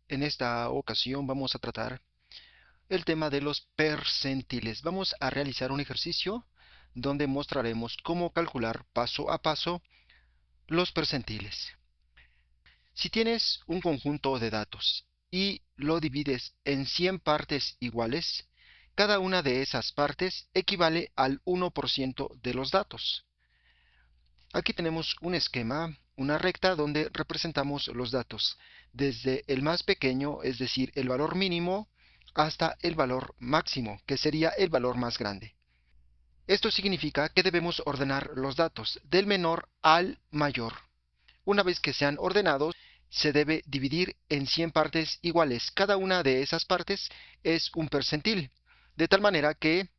En esta ocasión vamos a tratar el tema de los percentiles. Vamos a realizar un ejercicio donde mostraremos cómo calcular paso a paso los percentiles. Si tienes un conjunto de datos y lo divides en 100 partes iguales, cada una de esas partes equivale al 1% de los datos. Aquí tenemos un esquema, una recta donde representamos los datos, desde el más pequeño, es decir, el valor mínimo, hasta el valor máximo, que sería el valor más grande. Esto significa que debemos ordenar los datos del menor al mayor. Una vez que sean ordenados, se debe dividir en 100 partes iguales. Cada una de esas partes es un percentil, de tal manera que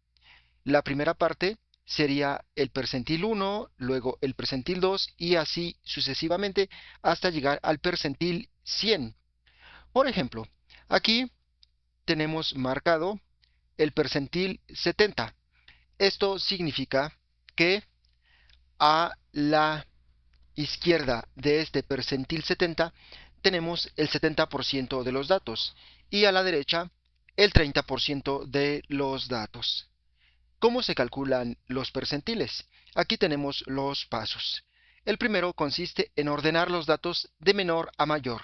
la primera parte sería el percentil 1, luego el percentil 2 y así sucesivamente hasta llegar al percentil 100. Por ejemplo, aquí tenemos marcado el percentil 70. Esto significa que a la izquierda de este percentil 70 tenemos el 70% de los datos y a la derecha el 30% de los datos. ¿Cómo se calculan los percentiles? Aquí tenemos los pasos. El primero consiste en ordenar los datos de menor a mayor.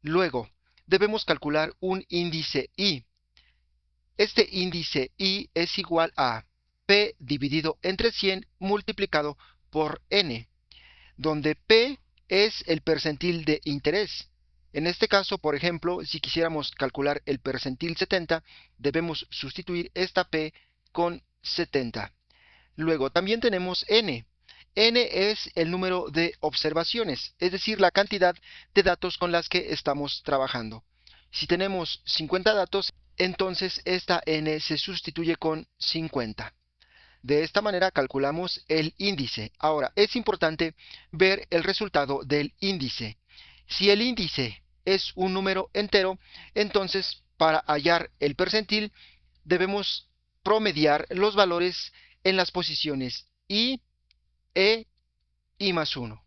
Luego, debemos calcular un índice I. Este índice I es igual a P dividido entre 100 multiplicado por N, donde P es el percentil de interés. En este caso, por ejemplo, si quisiéramos calcular el percentil 70, debemos sustituir esta P con 70. Luego también tenemos N. N es el número de observaciones, es decir, la cantidad de datos con las que estamos trabajando. Si tenemos 50 datos, entonces esta N se sustituye con 50. De esta manera calculamos el índice. Ahora, es importante ver el resultado del índice. Si el índice es un número entero, entonces para hallar el percentil debemos promediar los valores en las posiciones I, E, I más 1.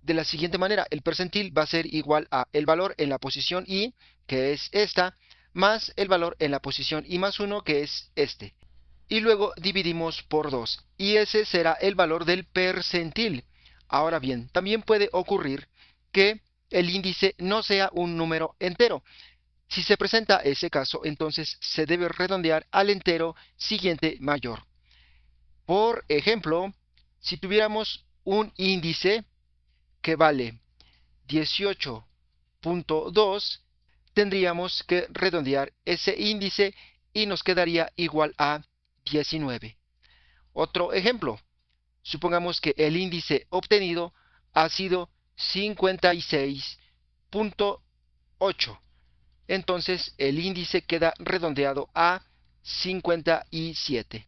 De la siguiente manera, el percentil va a ser igual a el valor en la posición I, que es esta, más el valor en la posición I más 1, que es este. Y luego dividimos por 2, y ese será el valor del percentil. Ahora bien, también puede ocurrir que el índice no sea un número entero. Si se presenta ese caso, entonces se debe redondear al entero siguiente mayor. Por ejemplo, si tuviéramos un índice que vale 18.2, tendríamos que redondear ese índice y nos quedaría igual a 19. Otro ejemplo, supongamos que el índice obtenido ha sido 56.8. Entonces el índice queda redondeado a 57.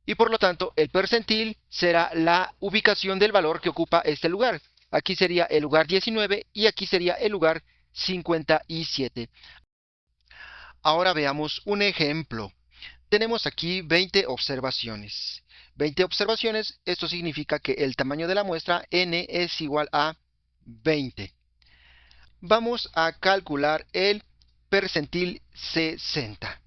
Y por lo tanto, el percentil será la ubicación del valor que ocupa este lugar. Aquí sería el lugar 19 y aquí sería el lugar 57. Ahora veamos un ejemplo. Tenemos aquí 20 observaciones. 20 observaciones, esto significa que el tamaño de la muestra n es igual a 20. Vamos a calcular el percentil 60.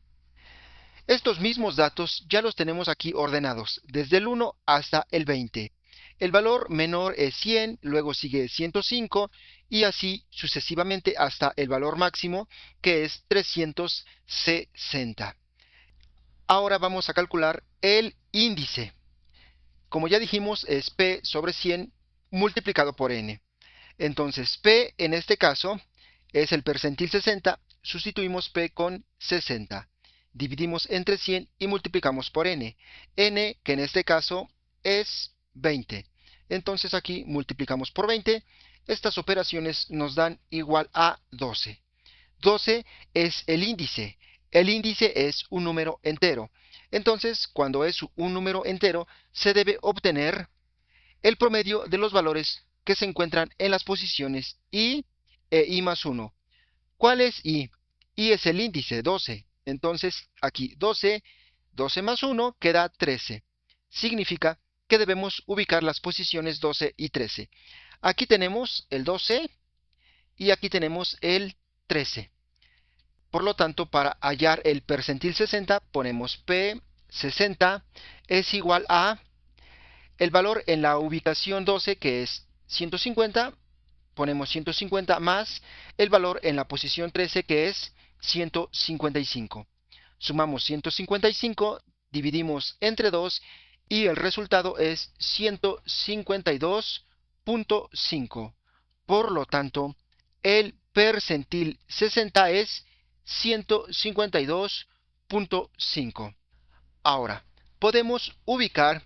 Estos mismos datos ya los tenemos aquí ordenados, desde el 1 hasta el 20. El valor menor es 100, luego sigue 105 y así sucesivamente hasta el valor máximo, que es 360. Ahora vamos a calcular el índice. Como ya dijimos, es P sobre 100 multiplicado por N. Entonces, P en este caso es el percentil 60, sustituimos P con 60. Dividimos entre 100 y multiplicamos por N. N, que en este caso es 20. Entonces aquí multiplicamos por 20. Estas operaciones nos dan igual a 12. 12 es el índice. El índice es un número entero. Entonces, cuando es un número entero, se debe obtener el promedio de los valores que se encuentran en las posiciones I e I más 1. ¿Cuál es I? I es el índice 12. Entonces, aquí 12, 12 más 1 queda 13. Significa que debemos ubicar las posiciones 12 y 13. Aquí tenemos el 12 y aquí tenemos el 13. Por lo tanto, para hallar el percentil 60, ponemos P60 es igual a el valor en la ubicación 12, que es 150, ponemos 150 más el valor en la posición 13, que es 155. Sumamos 155, dividimos entre 2 y el resultado es 152.5. Por lo tanto, el percentil 60 es 152.5. Ahora, podemos ubicar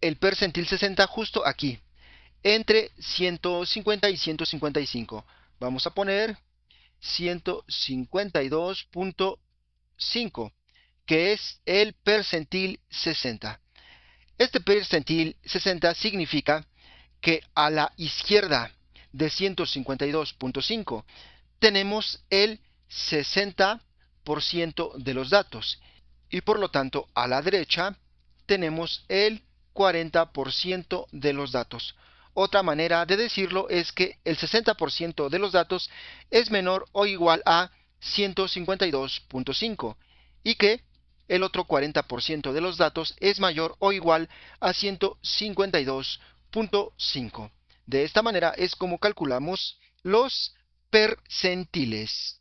el percentil 60 justo aquí, entre 150 y 155. Vamos a poner 152.5, que es el percentil 60. Este percentil 60 significa que a la izquierda de 152.5 tenemos el 60% de los datos y por lo tanto a la derecha tenemos el 40% de los datos. Otra manera de decirlo es que el 60% de los datos es menor o igual a 152.5 y que el otro 40% de los datos es mayor o igual a 152.5. De esta manera es como calculamos los percentiles.